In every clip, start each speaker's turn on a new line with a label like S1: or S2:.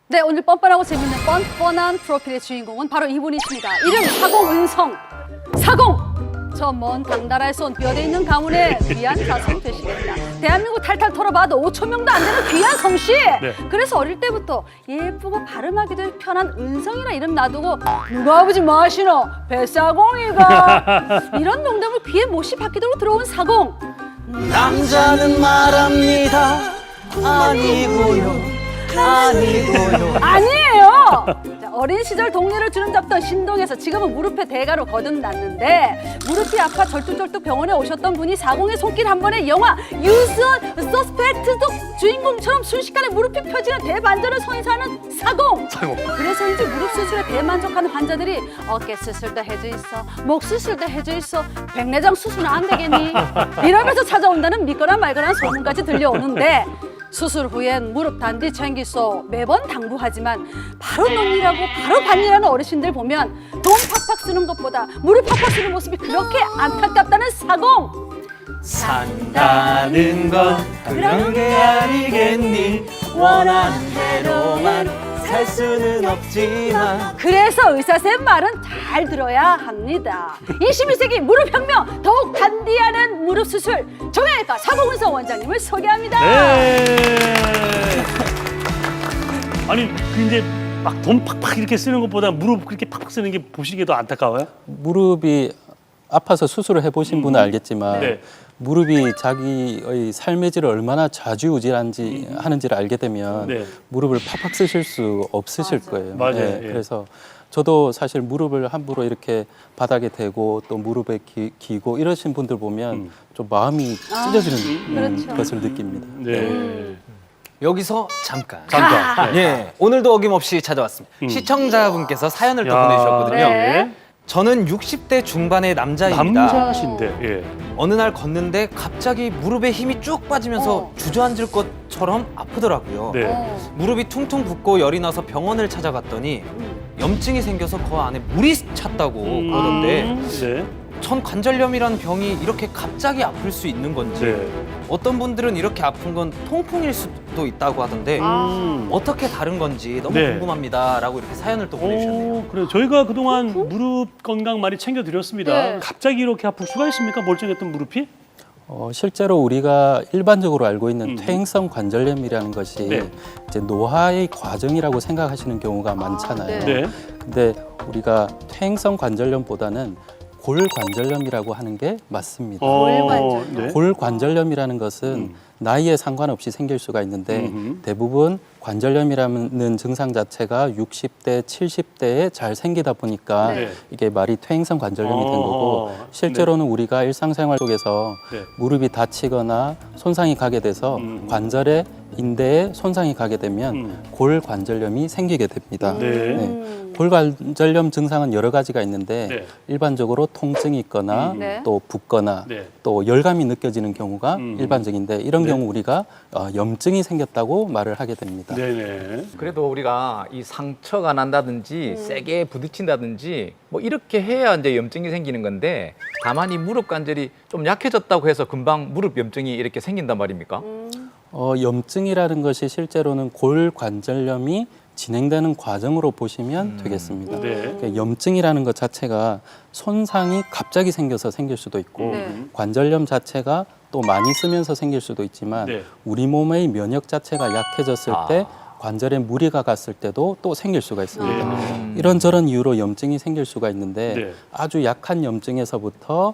S1: 네, 오늘 뻔뻔하고 재밌는 뻔뻔한 프로필의 주인공은 바로 이분이십니다. 이름 사공은성. 사공! 저 먼 당나라에서 온 뼈대 있는 가문의 귀한 자손 되시겠다. 대한민국 탈탈 털어봐도 5천 명도 안 되는 귀한 성씨.
S2: 네.
S1: 그래서 어릴 때부터 예쁘고 발음하기도 편한 은성이라 이름 놔두고 누가 아버지 뭐 하시노? 배사공이가. 이런 농담을 귀에 못이 박히도록 들어온 사공.
S3: 남자는 말합니다. 아니고요.
S1: 아니에요. 자, 어린 시절 동네를 주름잡던 신동에서 지금은 무릎에 대가로 거듭났는데 무릎이 아파 절뚝절뚝 병원에 오셨던 분이 사공의 손길 한 번에 영화 유수원 서스펙트도 주인공처럼 순식간에 무릎이 펴지는 대반전을 선사하는 사공. 그래서인지 무릎 수술에 대만족하는 환자들이 어깨 수술도 해줘 있어, 목 수술도 해줘 있어, 백내장 수술은 안 되겠니? 이러면서 찾아온다는 믿거나 말거나 소문까지 들려오는데 수술 후엔 무릎 단디 챙기소 매번 당부하지만 바로 논일하고 바로 반일하는 어르신들 보면 돈 팍팍 쓰는 것보다 무릎 팍팍 쓰는 모습이 그렇게 안타깝다는 사공.
S3: 산다는 건 그런 게 아니겠니. 원하는 대로만 살 수는 없지만.
S1: 그래서 의사쌤 말은 잘 들어야 합니다. 21세기 무릎혁명 더욱 단디하는 무릎 수술 정형외과 사공은성 원장님을 소개합니다.
S2: 네. 아니 근데 막 돈 팍팍 이렇게 쓰는 것보다 무릎 그렇게 팍팍 쓰는 게 보시기에 더 안타까워요?
S4: 무릎이 아파서 수술을 해보신 분은 알겠지만
S2: 네.
S4: 무릎이 자기의 삶의 질을 얼마나 좌지우지한지 하는지를 알게 되면
S2: 네.
S4: 무릎을 팍팍 쓰실 수 없으실 거예요.
S2: 맞아요.
S4: 예,
S2: 예.
S4: 그래서 저도 사실 무릎을 함부로 이렇게 바닥에 대고 또 무릎에 기고 이러신 분들 보면 좀 마음이 찢어지는
S1: 그렇죠.
S4: 것을 느낍니다.
S2: 네.
S3: 여기서 잠깐.
S2: 잠깐. 네.
S3: 예, 오늘도 어김없이 찾아왔습니다. 시청자분께서 사연을 또 보내주셨거든요.
S1: 네.
S3: 저는 60대 중반의 남자입니다.
S2: 남자신데. 예.
S3: 어느 날 걷는데 갑자기 무릎에 힘이 쭉 빠지면서 주저앉을 것처럼 아프더라고요.
S2: 네.
S3: 무릎이 퉁퉁 붓고 열이 나서 병원을 찾아갔더니 염증이 생겨서 그 안에 물이 찼다고 그러던데
S2: 네.
S3: 전 관절염이라는 병이 이렇게 갑자기 아플 수 있는 건지
S2: 네.
S3: 어떤 분들은 이렇게 아픈 건 통풍일 수도 있다고 하던데 어떻게 다른 건지 너무
S2: 네.
S3: 궁금합니다라고 이렇게 사연을 또 보내주셨네요.
S2: 그래 저희가 그동안 무릎 건강 많이 챙겨드렸습니다.
S1: 네.
S2: 갑자기 이렇게 아플 수가 있습니까? 멀쩡했던 무릎이?
S4: 실제로 우리가 일반적으로 알고 있는 퇴행성 관절염이라는 것이
S2: 네.
S4: 이제 노화의 과정이라고 생각하시는 경우가 많잖아요.
S1: 네.
S2: 네.
S4: 근데 우리가 퇴행성 관절염보다는 골관절염이라고 하는 게 맞습니다.
S1: 골관절염.
S2: 네.
S4: 골관절염이라는 것은 나이에 상관없이 생길 수가 있는데 대부분 관절염이라는 증상 자체가 60대, 70대에 잘 생기다 보니까
S2: 네.
S4: 이게 말이 퇴행성 관절염이 된 거고 실제로는 우리가 일상생활 속에서
S2: 네.
S4: 무릎이 다치거나 손상이 가게 돼서 관절에 인대에 손상이 가게 되면 골관절염이 생기게 됩니다.
S2: 네.
S4: 골관절염 증상은 여러 가지가 있는데
S2: 네.
S4: 일반적으로 통증이 있거나
S1: 네.
S4: 또 붓거나
S2: 네.
S4: 또 열감이 느껴지는 경우가 일반적인데 이런
S2: 네.
S4: 경우 우리가 염증이 생겼다고 말을 하게 됩니다.
S2: 네네.
S5: 그래도 우리가 이 상처가 난다든지 세게 부딪힌다든지 뭐 이렇게 해야 이제 염증이 생기는 건데 다만 이 무릎 관절이 좀 약해졌다고 해서 금방 무릎 염증이 이렇게 생긴단 말입니까?
S4: 염증이라는 것이 실제로는 골관절염이 진행되는 과정으로 보시면 되겠습니다.
S2: 네.
S4: 그러니까 염증이라는 것 자체가 손상이 갑자기 생겨서 생길 수도 있고 관절염 자체가 또 많이 쓰면서 생길 수도 있지만
S2: 네.
S4: 우리 몸의 면역 자체가 약해졌을 때 관절에 무리가 갔을 때도 또 생길 수가 있습니다. 이런저런 이유로 염증이 생길 수가 있는데
S2: 네.
S4: 아주 약한 염증에서부터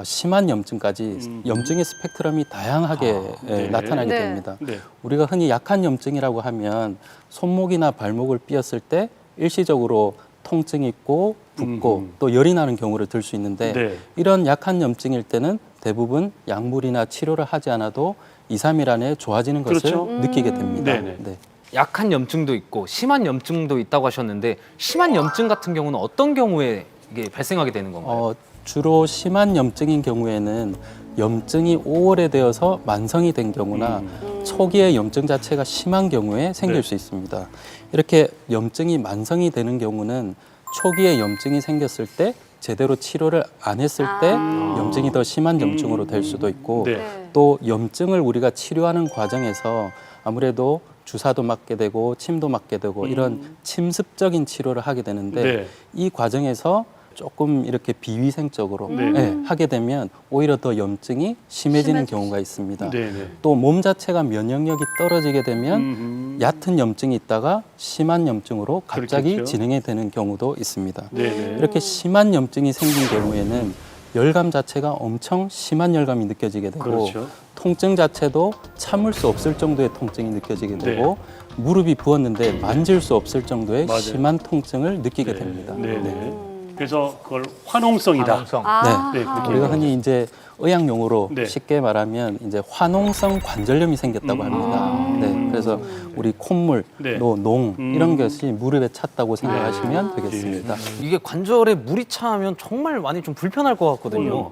S4: 심한 염증까지 염증의 스펙트럼이 다양하게
S2: 네.
S4: 나타나게
S1: 네.
S4: 됩니다.
S2: 네.
S4: 우리가 흔히 약한 염증이라고 하면 손목이나 발목을 삐었을 때 일시적으로 통증이 있고 붓고 또 열이 나는 경우를 들 수 있는데
S2: 네.
S4: 이런 약한 염증일 때는 대부분 약물이나 치료를 하지 않아도 2, 3일 안에 좋아지는 것을
S2: 그렇죠.
S4: 느끼게 됩니다.
S2: 네네.
S4: 네.
S3: 약한 염증도 있고 심한 염증도 있다고 하셨는데 심한 염증 같은 경우는 어떤 경우에 이게 발생하게 되는 건가요?
S4: 주로 심한 염증인 경우에는 염증이 오래되어서 만성이 된 경우나 초기에 염증 자체가 심한 경우에 생길
S2: 네.
S4: 수 있습니다. 이렇게 염증이 만성이 되는 경우는 초기에 염증이 생겼을 때 제대로 치료를 안 했을 때 염증이 더 심한 염증으로 될 수도 있고
S2: 네.
S4: 또 염증을 우리가 치료하는 과정에서 아무래도 주사도 맞게 되고 침도 맞게 되고 이런 침습적인 치료를 하게 되는데
S2: 네.
S4: 이 과정에서 조금 이렇게 비위생적으로
S2: 네.
S4: 하게 되면 오히려 더 염증이 심해지는
S1: 심해질
S4: 경우가 있습니다.
S2: 네, 네.
S4: 또 몸 자체가 면역력이 떨어지게 되면 얕은 염증이 있다가 심한 염증으로 갑자기
S2: 그렇겠죠.
S4: 진행이 되는 경우도 있습니다.
S2: 네, 네.
S4: 이렇게 심한 염증이 생긴 경우에는 열감 자체가 엄청 심한 열감이 느껴지게 되고
S2: 그렇죠.
S4: 통증 자체도 참을 수 없을 정도의 통증이 느껴지게
S2: 네.
S4: 되고 무릎이 부었는데 만질 수 없을 정도의
S2: 맞아요.
S4: 심한 통증을 느끼게 됩니다.
S2: 네, 네. 그래서 그걸 환홍성이다.
S5: 가능성.
S1: 아,
S2: 네,
S4: 우리가 흔히 이제 의학 용어로
S2: 네.
S4: 쉽게 말하면 이제 환홍성 관절염이 생겼다고 합니다. 네, 그래서 우리 콧물,
S2: 네.
S4: 또 농 이런 것이 무릎에 찼다고 생각하시면 되겠습니다.
S3: 이게 관절에 물이 차면 정말 많이 좀 불편할 것 같거든요.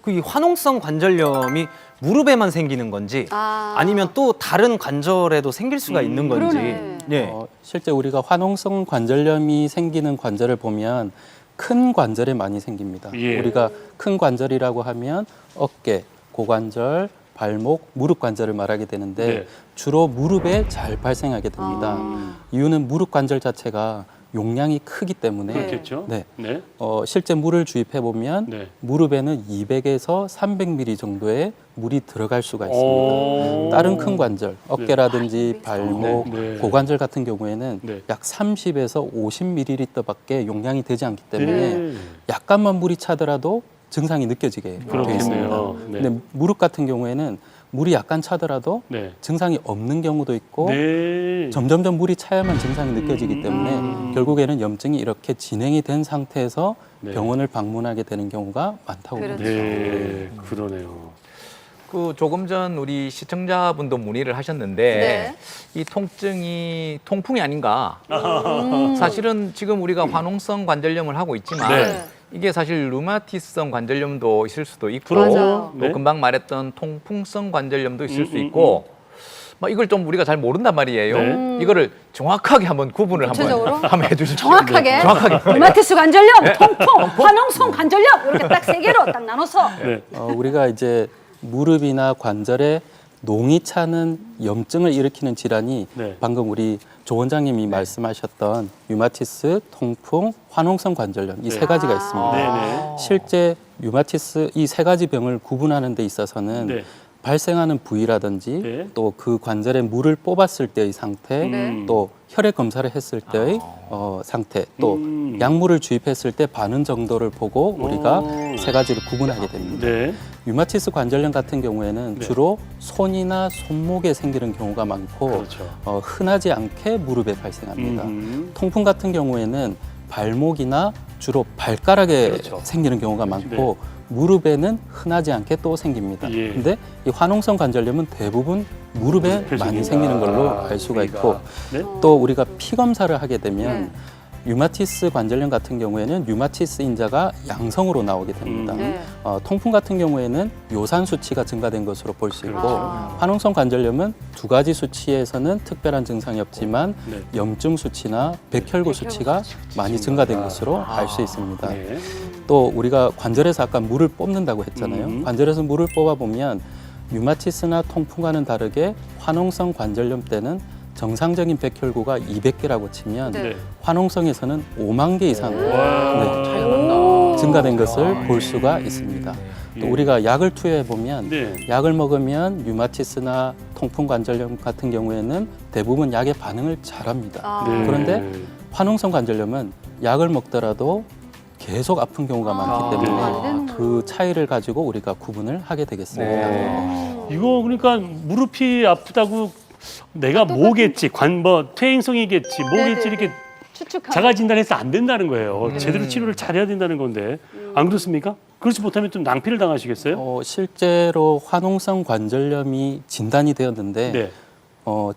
S3: 그 이 환홍성 관절염이 무릎에만 생기는 건지 아니면 또 다른 관절에도 생길 수가 있는 건지.
S1: 그러네.
S3: 예.
S4: 실제 우리가 환홍성 관절염이 생기는 관절을 보면 큰 관절에 많이 생깁니다.
S2: 예.
S4: 우리가 큰 관절이라고 하면 어깨, 고관절, 발목, 무릎 관절을 말하게 되는데
S2: 네.
S4: 주로 무릎에 잘 발생하게 됩니다. 이유는 무릎 관절 자체가 용량이 크기 때문에
S2: 그렇겠죠.
S4: 네.
S2: 네.
S4: 실제 물을 주입해 보면
S2: 네.
S4: 무릎에는 200에서 300ml 정도의 물이 들어갈 수가 있습니다.
S2: 오.
S4: 다른 큰 관절, 어깨라든지 발목,
S2: 네, 네.
S4: 고관절 같은 경우에는
S2: 네.
S4: 약 30에서 50ml밖에 용량이 되지 않기 때문에
S2: 네.
S4: 약간만 물이 차더라도 증상이 느껴지게 되어
S2: 그렇겠네요.
S4: 있습니다.
S2: 네.
S4: 근데 무릎 같은 경우에는 물이 약간 차더라도
S2: 네.
S4: 증상이 없는 경우도 있고
S2: 네.
S4: 점점점 물이 차야만 증상이 느껴지기 때문에 결국에는 염증이 이렇게 진행이 된 상태에서
S2: 네.
S4: 병원을 방문하게 되는 경우가 많다고
S1: 그렇죠.
S4: 봅니다.
S2: 네. 그러네요.
S5: 그 조금 전 우리 시청자분도 문의를 하셨는데
S1: 네.
S5: 이 통증이 통풍이 아닌가? 사실은 지금 우리가 환홍성 관절염을 하고 있지만
S2: 네.
S5: 이게 사실 루마티성 관절염도 있을 수도 있고
S1: 맞아요.
S5: 또
S2: 네.
S5: 금방 말했던 통풍성 관절염도 있을 수 있고 막 이걸 좀 우리가 잘 모른단 말이에요.
S2: 네.
S5: 이거를 정확하게 한번 구분을
S1: 구체적으로?
S5: 한번 해주십시오.
S1: 정확하게,
S5: 네, 정확하게.
S1: 루마티스 관절염, 통풍, 환홍성 관절염 이렇게 딱 세 개로 딱 나눠서
S2: 네.
S4: 우리가 이제 무릎이나 관절에 농이 차는 염증을 일으키는 질환이
S2: 네.
S4: 방금 우리 조 원장님이 말씀하셨던 류마티스, 통풍, 환홍성 관절염 이 세 가지가 있습니다.
S2: 네.
S4: 실제 류마티스 이 세 가지 병을 구분하는 데 있어서는
S2: 네.
S4: 발생하는 부위라든지
S2: 네.
S4: 또 그 관절에 물을 뽑았을 때의 상태,
S1: 네.
S4: 또 혈액 검사를 했을 때의 상태, 또 약물을 주입했을 때 반응 정도를 보고 우리가 세 가지를 구분하게 됩니다.
S2: 네.
S4: 류마티스 관절염 같은 경우에는
S2: 네.
S4: 주로 손이나 손목에 생기는 경우가 많고
S2: 그렇죠.
S4: 흔하지 않게 무릎에 발생합니다.
S2: 음.
S4: 통풍 같은 경우에는 발목이나 주로 발가락에
S2: 그렇죠.
S4: 생기는 경우가 많고 무릎에는 흔하지 않게 또 생깁니다.
S2: 예.
S4: 근데 이 환홍성 관절염은 대부분 무릎에
S2: 무릎에
S4: 많이
S2: 생긴다.
S4: 생기는 걸로 알 수가
S2: 부위가.
S4: 있고
S2: 네.
S4: 또 우리가 피 검사를 하게 되면 류마티스 관절염 같은 경우에는 류마티스 인자가 양성으로 나오게 됩니다.
S1: 네.
S4: 통풍 같은 경우에는 요산 수치가 증가된 것으로 볼 수 있고
S1: 그렇죠.
S4: 환홍성 관절염은 두 가지 수치에서는 특별한 증상이 없지만
S2: 네.
S4: 염증 수치나 백혈구 수치가 많이 증가된 것으로 알 수 있습니다.
S2: 네.
S4: 또 우리가 관절에서 아까 물을 뽑는다고 했잖아요. 관절에서 물을 뽑아 보면 류마티스나 통풍과는 다르게 환홍성 관절염 때는 정상적인 백혈구가 200개라고 치면
S1: 네.
S2: 네.
S4: 환홍성에서는 5만 개 이상
S2: 와.
S5: 차이가 난다.
S4: 증가된 것을 볼 수가 있습니다. 또 우리가 약을 투여해 보면
S2: 네.
S4: 약을 먹으면 류마티스나 통풍 관절염 같은 경우에는 대부분 약의 반응을 잘합니다.
S2: 네.
S4: 그런데 환홍성 관절염은 약을 먹더라도 계속 아픈 경우가 많기 때문에
S1: 안 되는구나.
S4: 그 차이를 가지고 우리가 구분을 하게 되겠습니다.
S2: 이거 그러니까 무릎이 아프다고 내가 뭐겠지, 퇴행성이겠지, 뭐겠지 이렇게
S1: 추측하고
S2: 자가 진단해서 안 된다는 거예요. 제대로 치료를 잘해야 된다는 건데 안 그렇습니까? 그렇지 못하면 좀 낭피를 당하시겠어요?
S4: 실제로 환홍성 관절염이 진단이 되었는데
S2: 네.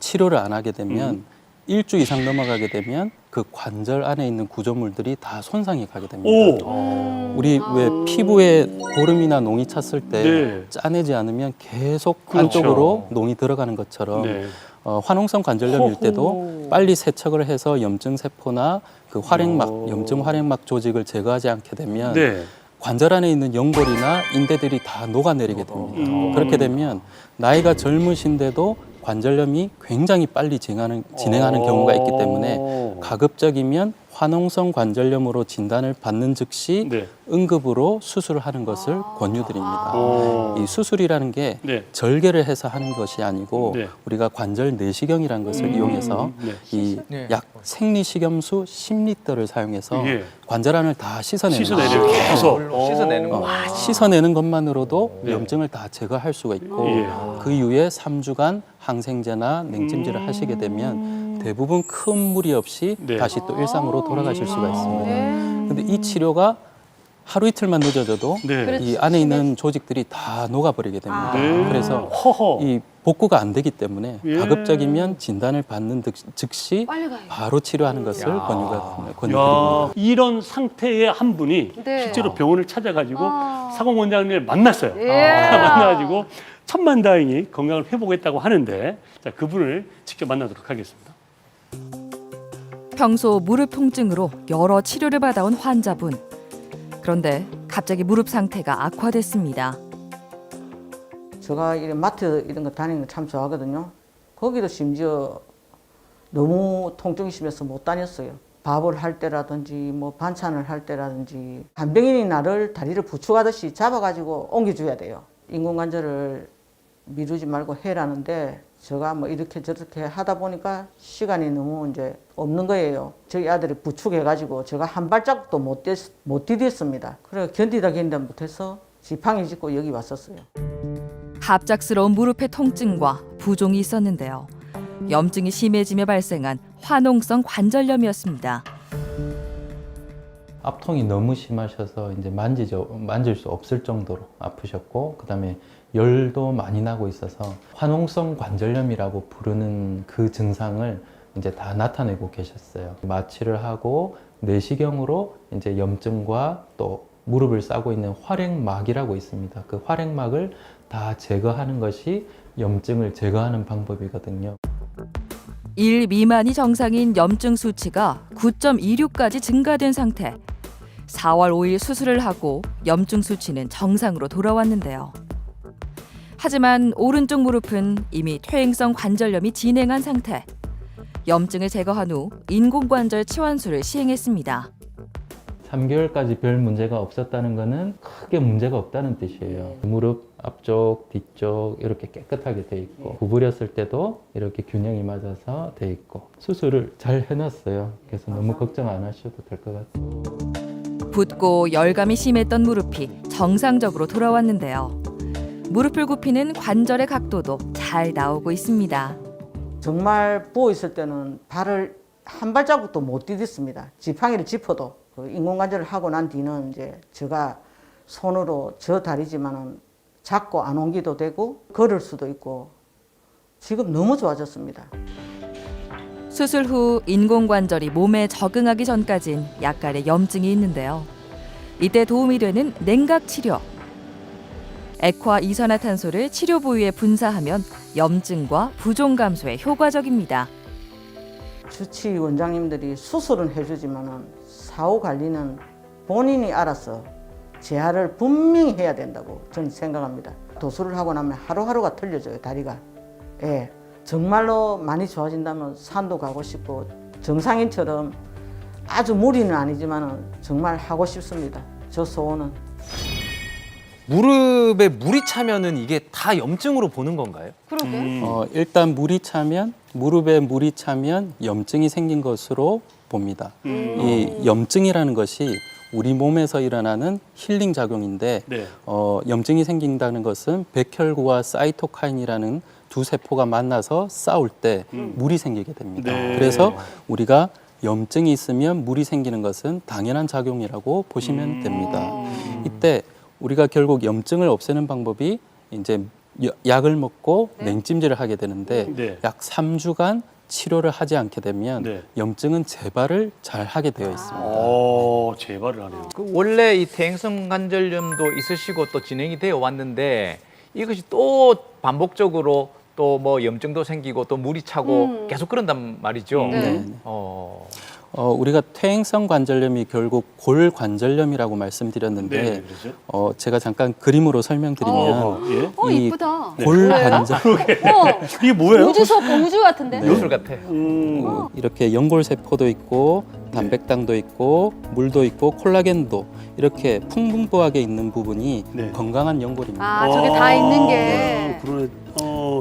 S4: 치료를 안 하게 되면 일주 이상 넘어가게 되면 그 관절 안에 있는 구조물들이 다 손상이 가게 됩니다.
S2: 오.
S4: 우리 왜 피부에 고름이나 농이 찼을 때
S2: 네.
S4: 짜내지 않으면 계속
S2: 그렇죠.
S4: 안쪽으로 농이 들어가는 것처럼
S2: 네.
S4: 환홍성 관절염일
S2: 호호.
S4: 때도 빨리 세척을 해서 염증 세포나 그 활액막, 염증 활액막 조직을 제거하지 않게 되면
S2: 네.
S4: 관절 안에 있는 연골이나 인대들이 다 녹아내리게 됩니다. 그렇게 되면 나이가 젊으신데도 관절염이 굉장히 빨리 진행하는 경우가 있기 때문에 가급적이면 화농성 관절염으로 진단을 받는 즉시
S2: 네.
S4: 응급으로 수술을 하는 것을 권유드립니다. 이 수술이라는 게
S2: 네.
S4: 절개를 해서 하는 것이 아니고
S2: 네.
S4: 우리가 관절 내시경이라는 것을 이용해서
S2: 네.
S4: 이
S5: 네.
S4: 약 생리식염수 10리터를 사용해서
S2: 예.
S4: 관절 안을 다 씻어내는
S2: 씻어내려
S4: 거죠.
S2: 계속.
S5: 씻어내는 거.
S4: 씻어내는 것만으로도
S2: 네.
S4: 염증을 다 제거할 수가 있고
S2: 예.
S4: 그 이후에 3주간 항생제나 냉찜질을 하시게 되면 대부분 큰 무리 없이
S2: 네.
S4: 다시 또 일상으로 돌아가실 수가 있습니다.
S1: 네.
S4: 근데 이 치료가 하루 이틀만 늦어져도
S2: 네.
S4: 이 안에 있는 조직들이 다 녹아버리게 됩니다.
S2: 네.
S4: 그래서
S2: 허허.
S4: 이 복구가 안 되기 때문에
S2: 예.
S4: 가급적이면 진단을 받는 즉시
S1: 빨리 가요.
S4: 바로 치료하는 것을 권유드립니다.
S2: 야, 이런 상태의 한 분이
S1: 네.
S2: 실제로 병원을 찾아가지고 사공 원장님을 만났어요.
S1: 예.
S2: 만나가지고 천만다행히 건강을 회복했다고 하는데 자, 그분을 직접 만나도록 하겠습니다.
S6: 평소 무릎 통증으로 여러 치료를 받아온 환자분. 그런데 갑자기 무릎 상태가 악화됐습니다.
S7: 제가 이런 마트 이런 거 다니는 거 참 좋아하거든요. 거기도 심지어 너무 통증이 심해서 못 다녔어요. 밥을 할 때라든지 뭐 반찬을 할 때라든지 간병인이 나를 다리를 부축하듯이 잡아가지고 옮겨줘야 돼요. 인공관절을 미루지 말고 해라는데 제가 뭐 이렇게 저렇게 하다 보니까 시간이 너무 이제 없는 거예요. 저희 아들이 부축해가지고 제가 한 발자국도 못 디뎠습니다. 그래 견디다 못해서 지팡이 짚고 여기 왔었어요.
S6: 갑작스러운 무릎의 통증과 부종이 있었는데요. 염증이 심해지며 발생한 화농성 관절염이었습니다.
S4: 압통이 너무 심하셔서 이제 만질 수 없을 정도로 아프셨고, 그다음에 열도 많이 나고 있어서 화농성 관절염이라고 부르는 그 증상을 이제 다 나타내고 계셨어요. 마취를 하고 내시경으로 이제 염증과 또 무릎을 싸고 있는 활액막이라고 있습니다. 그 활액막을 다 제거하는 것이 염증을 제거하는 방법이거든요.
S6: 1 미만이 정상인 염증 수치가 9.26까지 증가된 상태. 4월 5일 수술을 하고 염증 수치는 정상으로 돌아왔는데요. 하지만 오른쪽 무릎은 이미 퇴행성 관절염이 진행한 상태. 염증을 제거한 후 인공관절 치환술을 시행했습니다.
S4: 3개월까지 별 문제가 없었다는 것은 크게 문제가 없다는 뜻이에요. 무릎 앞쪽, 뒤쪽 이렇게 깨끗하게 돼 있고 구부렸을 때도 이렇게 균형이 맞아서 돼 있고 수술을 잘 해놨어요. 그래서 너무 걱정 안 하셔도 될 것 같아요.
S6: 붓고 열감이 심했던 무릎이 정상적으로 돌아왔는데요. 무릎을 굽히는 관절의 각도도 잘 나오고 있습니다.
S7: 정말 부어 있을 때는 발을 한 발자국도 못 디뎠습니다. 지팡이를 짚어도 그 인공관절을 하고 난 뒤는 이제 제가 손으로 저 다리지만은 잡고 안 옮기도 되고 걸을 수도 있고 지금 너무 좋아졌습니다.
S6: 수술 후 인공관절이 몸에 적응하기 전까진 약간의 염증이 있는데요. 이때 도움이 되는 냉각 치료. 액화 이산화탄소를 치료 부위에 분사하면 염증과 부종 감소에 효과적입니다.
S7: 주치 원장님들이 수술은 해주지만은 사후 관리는 본인이 알아서 재활을 분명히 해야 된다고 저는 생각합니다. 도수를 하고 나면 하루하루가 틀려져요, 다리가. 예, 정말로 많이 좋아진다면 산도 가고 싶고 정상인처럼 아주 무리는 아니지만은 정말 하고 싶습니다. 저 소원은.
S3: 무릎에 물이 차면은 이게 다 염증으로 보는 건가요?
S1: 그러게.
S4: 일단 무릎에 물이 차면 염증이 생긴 것으로 봅니다. 이 염증이라는 것이 우리 몸에서 일어나는 힐링 작용인데
S2: 네.
S4: 염증이 생긴다는 것은 백혈구와 사이토카인이라는 두 세포가 만나서 싸울 때 물이 생기게 됩니다.
S2: 네.
S4: 그래서 우리가 염증이 있으면 물이 생기는 것은 당연한 작용이라고 보시면 됩니다. 이때 우리가 결국 염증을 없애는 방법이 이제 약을 먹고 냉찜질을 하게 되는데
S2: 네.
S4: 약 3주간 치료를 하지 않게 되면
S2: 네.
S4: 염증은 재발을 잘 하게 되어 있습니다.
S2: 재발을 하네요.
S5: 그 원래 이 퇴행성 관절염도 있으시고 또 진행이 되어 왔는데 이것이 또 반복적으로 또 뭐 염증도 생기고 또 물이 차고 계속 그런단 말이죠.
S1: 네.
S4: 네. 우리가 퇴행성 관절염이 결국 골관절염이라고 말씀드렸는데
S2: 네, 그렇죠.
S4: 제가 잠깐 그림으로 설명드리면
S2: 예.
S4: 이
S1: 이쁘다.
S4: 골관절
S2: 이게 뭐예요?
S1: 우주 같은데?
S5: 요술 같아.
S4: 이렇게 연골세포도 있고 단백당도 있고 물도 있고 콜라겐도 이렇게 풍부하게 있는 부분이
S2: 네.
S4: 건강한 연골입니다.
S1: 아, 저게 다 있는 게.
S2: 그러네.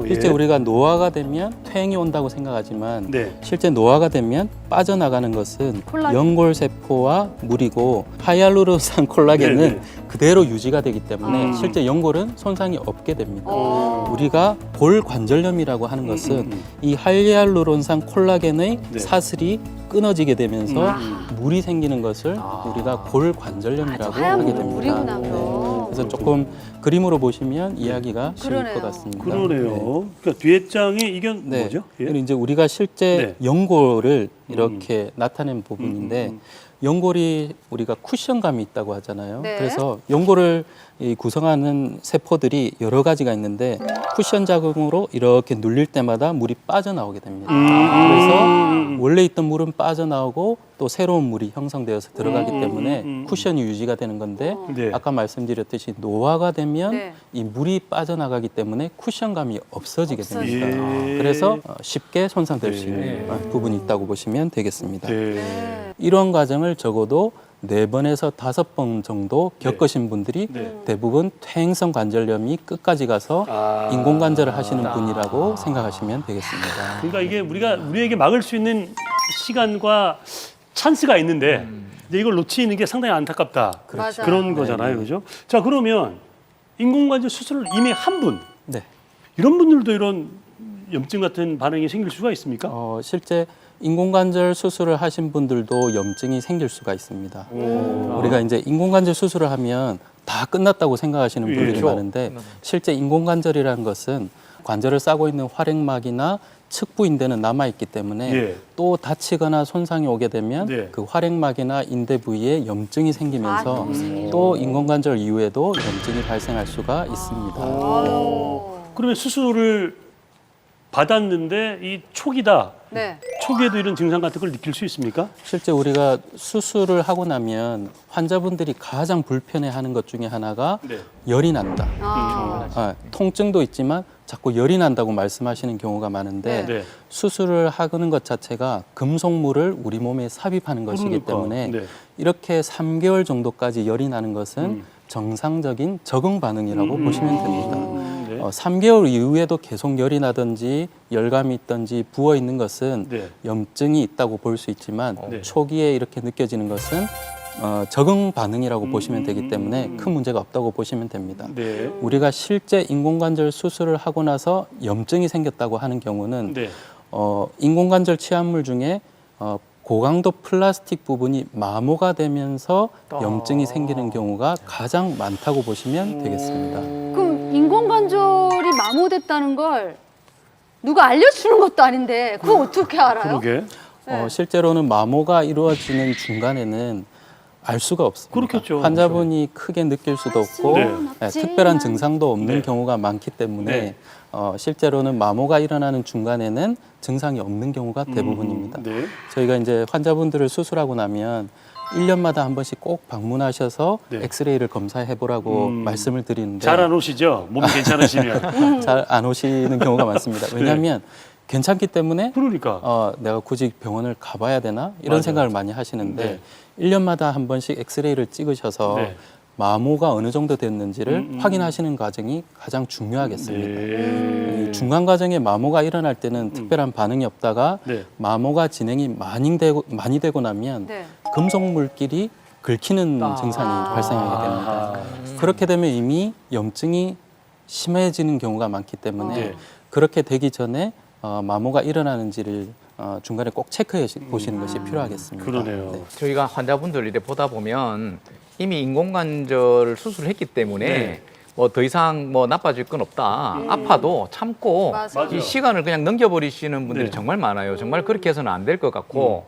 S4: 실제 우리가 노화가 되면 퇴행이 온다고 생각하지만
S2: 네.
S4: 실제 노화가 되면 빠져나가는 것은
S1: 콜라겐.
S4: 연골세포와 물이고 하이알루론산 콜라겐은
S2: 네네.
S4: 그대로 유지가 되기 때문에 실제 연골은 손상이 없게 됩니다.
S1: 어.
S4: 우리가 골관절염이라고 하는 것은 이 하이알루론산 콜라겐의
S2: 네.
S4: 사슬이 끊어지게 되면서 물이 생기는 것을 우리가 골관절염이라고
S1: 하얀
S4: 하게
S1: 물은
S4: 됩니다.
S1: 물이구나, 그럼.
S4: 그래서 조금 그림으로 보시면 이야기가 쉬울
S1: 그러네요.
S4: 것 같습니다.
S2: 그러네요. 그러니까 뒤에 장이 이게
S4: 네.
S2: 뭐죠?
S4: 그리고 이제 우리가 실제
S2: 네.
S4: 연골을 이렇게 나타낸 부분인데 연골이 우리가 쿠션감이 있다고 하잖아요.
S1: 네.
S4: 그래서 연골을 이 구성하는 세포들이 여러 가지가 있는데 쿠션 작용으로 이렇게 눌릴 때마다 물이 빠져나오게 됩니다. 그래서 원래 있던 물은 빠져나오고 또 새로운 물이 형성되어서 들어가기 때문에 쿠션이 유지가 되는 건데
S2: 네.
S4: 아까 말씀드렸듯이 노화가 되면
S1: 네.
S4: 이 물이 빠져나가기 때문에 쿠션감이 없어지게 됩니다.
S2: 예.
S4: 그래서 쉽게 손상될 수 있는 부분이 있다고 보시면 되겠습니다.
S2: 네.
S4: 이런 과정을 적어도 4번에서 5번 정도 겪으신 분들이
S2: 네.
S4: 대부분 퇴행성 관절염이 끝까지 가서
S2: 아.
S4: 인공관절을 하시는 분이라고 생각하시면 되겠습니다.
S2: 그러니까 이게 우리에게 막을 수 있는 시간과 찬스가 있는데 이제 이걸 놓치는 게 상당히 안타깝다.
S1: 그렇죠.
S2: 그런 거잖아요, 그죠? 자, 그러면 인공관절 수술을 이미 한 분,
S4: 네.
S2: 이런 분들도 이런 염증 같은 반응이 생길 수가 있습니까?
S4: 실제 인공관절 수술을 하신 분들도 염증이 생길 수가 있습니다. 우리가 이제 인공관절 수술을 하면 다 끝났다고 생각하시는 분들이
S2: 그렇죠.
S4: 많은데 실제 인공관절이라는 것은 관절을 싸고 있는 활액막이나 측부 인대는 남아있기 때문에
S2: 예.
S4: 또 다치거나 손상이 오게 되면
S2: 네.
S4: 그 활액막이나 인대 부위에 염증이 생기면서 또 인공관절 이후에도 염증이 발생할 수가 있습니다.
S2: 그러면 수술을 받았는데 이 초기다.
S1: 네.
S2: 초기에도 이런 증상 같은 걸 느낄 수 있습니까?
S4: 실제 우리가 수술을 하고 나면 환자분들이 가장 불편해하는 것 중에 하나가
S2: 네.
S4: 열이 난다.
S1: 아.
S4: 통증도 있지만 자꾸 열이 난다고 말씀하시는 경우가 많은데
S2: 네.
S4: 수술을 하는 것 자체가 금속물을 우리 몸에 삽입하는 것이기
S2: 그러니까.
S4: 때문에
S2: 네.
S4: 이렇게 3개월 정도까지 열이 나는 것은 정상적인 적응 반응이라고 보시면 됩니다.
S2: 네.
S4: 3개월 이후에도 계속 열이 나든지 열감이 있든지 부어 있는 것은
S2: 네.
S4: 염증이 있다고 볼 수 있지만
S2: 네.
S4: 초기에 이렇게 느껴지는 것은 적응 반응이라고 보시면 되기 때문에 큰 문제가 없다고 보시면 됩니다.
S2: 네.
S4: 우리가 실제 인공관절 수술을 하고 나서 염증이 생겼다고 하는 경우는
S2: 네.
S4: 인공관절 치환물 중에 고강도 플라스틱 부분이 마모가 되면서 염증이 생기는 경우가 가장 많다고 보시면 되겠습니다.
S1: 그럼 인공관절이 마모됐다는 걸 누가 알려주는 것도 아닌데 그걸 어떻게 알아요?
S2: 그러게.
S4: 실제로는 마모가 이루어지는 중간에는 알 수가 없습니다.
S2: 그렇겠죠.
S4: 환자분이 크게 느낄 수도 없고
S2: 네.
S4: 특별한 증상도 없는
S2: 네.
S4: 경우가 많기 때문에
S2: 네.
S4: 실제로는 마모가 일어나는 중간에는 증상이 없는 경우가 대부분입니다.
S2: 네.
S4: 저희가 이제 환자분들을 수술하고 나면 1년마다 한 번씩 꼭 방문하셔서
S2: 네.
S4: 엑스레이를 검사해 보라고 말씀을 드리는데
S2: 잘 안 오시죠? 몸이 괜찮으시면.
S4: 잘 안 오시는 경우가 많습니다. 왜냐하면 괜찮기 때문에
S2: 그러니까.
S4: 내가 굳이 병원을 가봐야 되나 이런
S2: 맞아요.
S4: 생각을 많이 하시는데
S2: 네.
S4: 1년마다 한 번씩 엑스레이를 찍으셔서
S2: 네.
S4: 마모가 어느 정도 됐는지를 확인하시는 과정이 가장 중요하겠습니다.
S2: 네.
S4: 이 중간 과정에 마모가 일어날 때는 특별한 반응이 없다가
S2: 네.
S4: 마모가 진행이 많이 되고 나면
S1: 네.
S4: 금속 물질이 긁히는 증상이 발생하게 됩니다. 그렇게 되면 이미 염증이 심해지는 경우가 많기 때문에
S2: 네.
S4: 그렇게 되기 전에 마모가 일어나는지를 중간에 꼭 체크해 보시는 것이 필요하겠습니다.
S2: 그러네요.
S4: 네.
S5: 저희가 환자분들 이렇게 보다 보면 이미 인공관절 수술을 했기 때문에
S2: 네.
S5: 뭐 더 이상 뭐 나빠질 건 없다. 아파도 참고
S1: 맞아.
S5: 이 시간을 그냥 넘겨버리시는 분들이
S2: 네.
S5: 정말 많아요. 정말 그렇게 해서는 안 될 것 같고.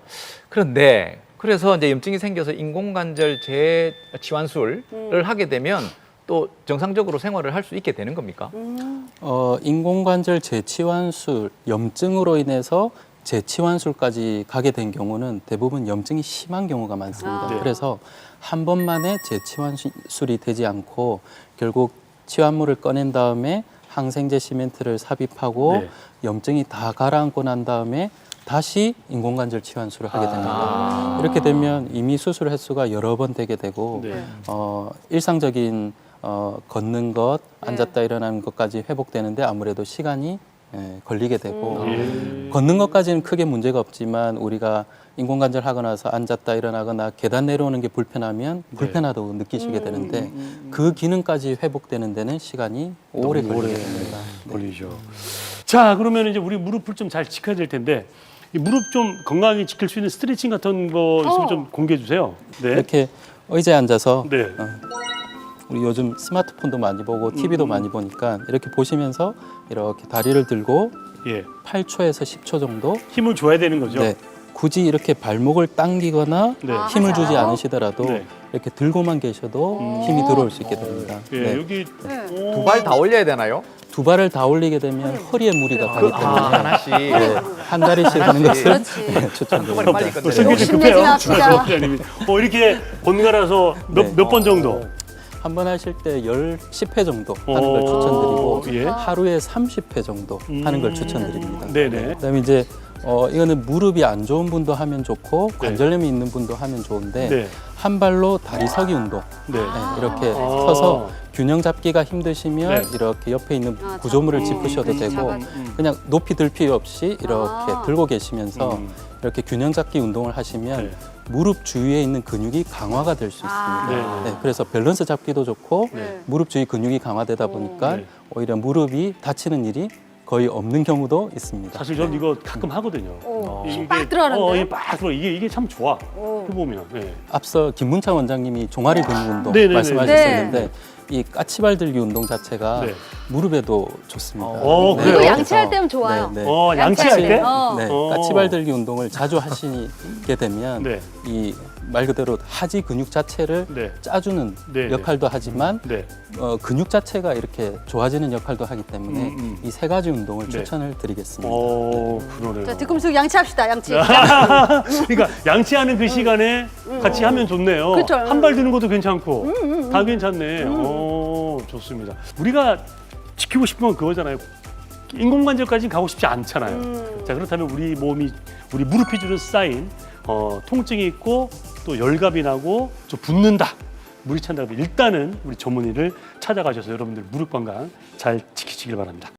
S5: 그런데 그래서 이제 염증이 생겨서 인공관절 재치환술을 하게 되면 또 정상적으로 생활을 할 수 있게 되는 겁니까?
S4: 인공관절 재치환술 염증으로 인해서 재치환술까지 가게 된 경우는 대부분 염증이 심한 경우가 많습니다.
S1: 아.
S4: 그래서 한 번만에 재치환술이 되지 않고 결국 치환물을 꺼낸 다음에 항생제 시멘트를 삽입하고
S2: 네.
S4: 염증이 다 가라앉고 난 다음에 다시 인공관절 치환술을 하게 됩니다.
S5: 아.
S4: 이렇게 되면 이미 수술 횟수가 여러 번 되게 되고
S2: 네.
S4: 일상적인 걷는 것,
S1: 네.
S4: 앉았다 일어나는 것까지 회복되는데 아무래도 시간이 걸리게 되고
S2: 예.
S4: 걷는 것까지는 크게 문제가 없지만 우리가 인공관절 하고 나서 앉았다 일어나거나 계단 내려오는 게 불편하면 불편하다고 느끼시게 되는데 그 기능까지 회복되는 데는 시간이 오래
S2: 너무
S4: 걸리게
S2: 오래
S4: 됩니다.
S2: 걸리죠. 자, 그러면 이제 우리 무릎을 좀 잘 지켜야 될 텐데 이 무릎 좀 건강하게 지킬 수 있는 스트레칭 같은 거 있으면 좀 공개해 주세요. 네.
S4: 이렇게 의자에 앉아서
S2: 네.
S4: 우리 요즘 스마트폰도 많이 보고 TV도 많이 보니까 이렇게 보시면서 이렇게 다리를 들고
S2: 예.
S4: 8초에서 10초 정도
S2: 힘을 줘야 되는 거죠.
S4: 네, 굳이 이렇게 발목을 당기거나
S2: 네.
S4: 힘을 주지
S1: 맞아요?
S4: 않으시더라도
S2: 네.
S4: 이렇게 들고만 계셔도 힘이 들어올 수 있게 됩니다.
S2: 예,
S4: 네.
S2: 여기
S1: 네.
S5: 두 발 다 올려야 되나요?
S4: 두 발을 다 올리게 되면 허리에 무리가 가기 때문에
S5: 하나씩.
S4: 네, 한 다리씩 하는 것을
S1: 그렇지.
S4: 네,
S5: 한꺼번에
S4: 추천드립니다.
S5: 빨리 끝내요.
S2: 성격이 좀
S1: 욕심내지
S2: 급해요.
S1: 맙시다.
S2: 원장님이. 이렇게 번갈아서
S4: 네.
S2: 몇 번 정도?
S4: 한 번 하실 때 10회 정도 하는 걸
S2: 오,
S4: 추천드리고
S2: 예.
S4: 하루에 30회 정도 하는 걸 추천드립니다.
S2: 네네.
S4: 그다음에 이제 이거는 무릎이 안 좋은 분도 하면 좋고 관절염이 있는 분도 하면 좋은데
S2: 네.
S4: 한 발로 다리 서기 운동
S2: 네.
S4: 네, 이렇게
S2: 아.
S4: 서서 균형 잡기가 힘드시면
S2: 네.
S4: 이렇게 옆에 있는
S1: 아,
S4: 구조물을
S1: 잡고.
S4: 짚으셔도 되고
S1: 잡아주고.
S4: 그냥 높이 들 필요 없이 이렇게
S1: 아.
S4: 들고 계시면서
S2: 음.
S4: 이렇게 균형 잡기 운동을 하시면
S2: 네.
S4: 무릎 주위에 있는 근육이 강화가 될 수
S1: 아.
S4: 있습니다.
S2: 네.
S4: 네, 그래서 밸런스 잡기도 좋고
S1: 네.
S4: 무릎 주위 근육이 강화되다 보니까
S2: 네.
S4: 오히려 무릎이 다치는 일이 거의 없는 경우도 있습니다.
S2: 사실 전 이거 가끔 하거든요.
S1: 힘빡 들어가는데?
S2: 이게 빡 들어. 이게 참 좋아.
S1: 오.
S2: 해보면. 네.
S4: 앞서 김문찬 원장님이 종아리 근육 운동
S2: 네네네.
S4: 말씀하셨었는데 이 까치발 들기 운동 자체가
S2: 네.
S4: 무릎에도 좋습니다.
S2: 그래요?
S1: 이거 양치할 때면 좋아요.
S4: 네, 네.
S2: 양치할 때?
S4: 네,
S2: 어.
S4: 까치발 들기 운동을 자주 하시게 되면
S2: 네.
S4: 이 말 그대로 하지 근육 자체를
S2: 네.
S4: 짜주는
S2: 네,
S4: 역할도 하지만
S2: 네.
S4: 근육 자체가 이렇게 좋아지는 역할도 하기 때문에 이 세 가지 운동을
S2: 네.
S4: 추천을 드리겠습니다.
S2: 그러네요.
S1: 자, 뒤꿈치 양치합시다. 양치.
S2: 그러니까 양치하는 그 시간에 같이 하면 좋네요.
S1: 그쵸.
S2: 한 발 드는 것도 괜찮고 다 괜찮네. 좋습니다. 우리가 지키고 싶은 건 그거잖아요. 인공관절까지는 가고 싶지 않잖아요. 자, 그렇다면 우리 몸이 우리 무릎이 주는 사인 통증이 있고 또 열감이 나고 좀 붓는다. 물이 찬다. 일단은 우리 전문의를 찾아가셔서 여러분들 무릎 건강 잘 지키시길 바랍니다.